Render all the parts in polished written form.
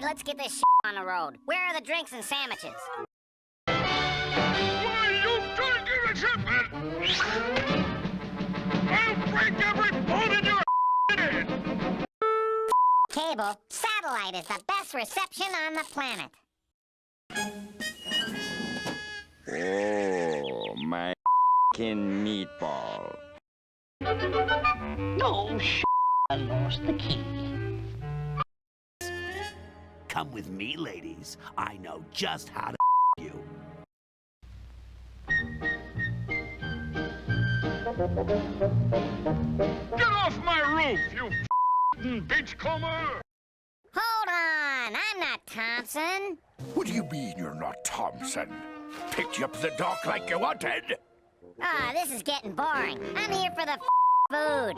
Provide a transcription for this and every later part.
right, let's get this on the road. Where are the drinks and sandwiches? Why, you don't give a shit, man! I'll break every bone in your head! Cable, satellite is the best reception on the planet. Oh, my meatball. No, I lost the key. Come with me, ladies. I know just how to you. Get off my roof, you beachcomber! Hold on, I'm not Thompson. What do you mean you're not Thompson? Picked you up the dock like you wanted? Ah, this is getting boring. I'm here for the food.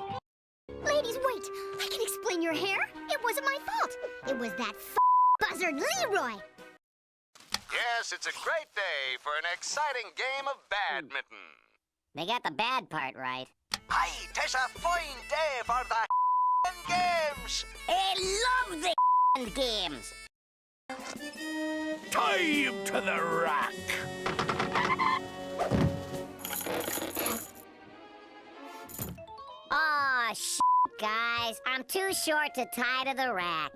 Ladies, wait! I can explain your hair. It wasn't my fault. It was that Buzzard Leroy. Yes, it's a great day for an exciting game of badminton. They got the bad part right. Aye, 'tis a fine day for the games. I love the games. Tie him to the rack! Aw, guys. I'm too short to tie to the rack.